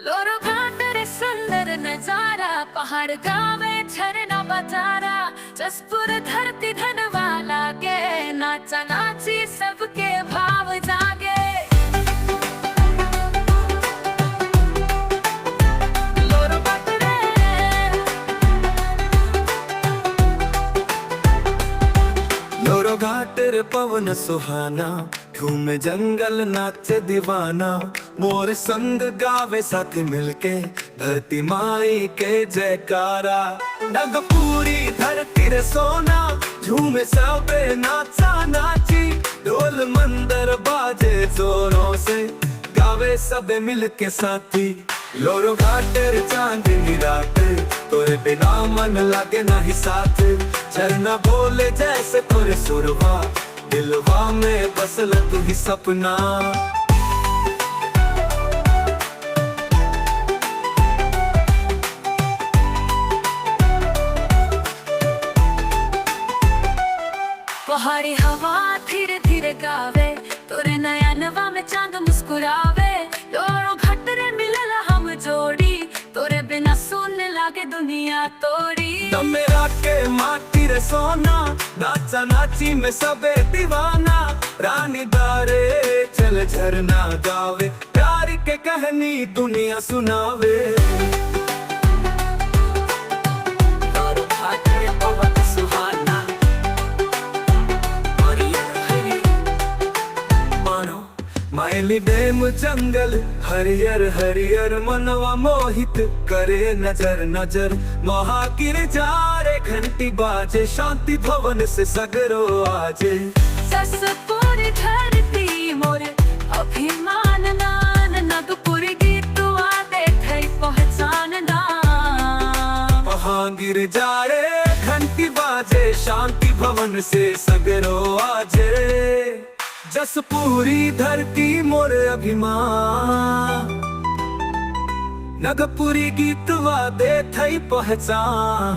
लोरो घाट रे सुंदर नजारा, पहाड़ गावे झरना बजारा, जसपुर धरती धन वाला के, नाचा नाची सबके भाव जागे। लोरो घाट रे, लोरो घाट रे पवन सुहाना, घूमे जंगल नाचे दीवाना, मोर संग गावे साथी मिलके, धरती माई के जयकारा। नगपुरी धरती रे सोना, झूमे सबे नाचा नाची, ढोल मंदर बाजे जोरों से, गावे सबे मिलके साथी। लोरो घाट रे चांदनी रात, तोरे बिना मन लागे नहीं साथ, झरना बोले जैसे तोरे सुरवा, दिलवा में बसल तू ही सपना। पहाड़ी हवा धीरे धीरे गावे, तोरे नयनवा में चांद मुस्कुरावे। लोरो घाट रे मिलला हम जोड़ी, तोरे बिना सुनने लागे दुनिया तोड़ी। तब मेरा के माटी रे सोना, नाचा नाची में सबे दीवाना, रानी दारे चल झरना गावे, प्यार के कहानी दुनिया सुनावे। लोरो घाट रे पवन सुहाना, मायली डेम जंगल हरियर हरियर, मनवा मोहित करे नजर नजर, महाकिर जारे घंटी बाजे, शांति भवन से सगरो आजे। जसपुर धरती मोर अभिमान नान, नगपुर गीतवा देखे पहचान नाम। महागिर जारे घंटी बाजे, शांति भवन से सगरो आजे। जसपुरी धरती मोर अभिमान, नगपुरी गीतवा दे थई पहचान।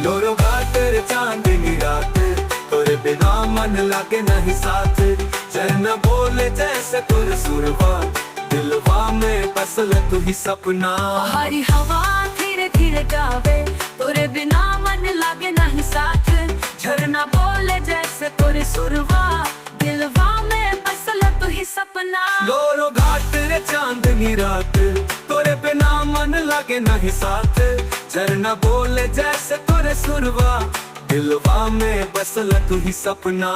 लोरो घाट रे चांदनी रात, तोरे बिना मन लागे नहीं साथ, झरना बोले जैसे तोरे सुरवा, दिलवा में बसल तू ही सपना। पहाड़ी हवा धीरे धीरे गावे, तोरे बिना मन लागे नहीं साथ, झरना बोले जैसे तोरे सुरवा, दिलवा में बसल तू ही सपना। लोरो घाट रे चांदनी रात, तोरे बिना मन लागे नहीं साथ, झरना बोले जैसे तोरे सुरवा, दिलवा में बसल तू ही सपना।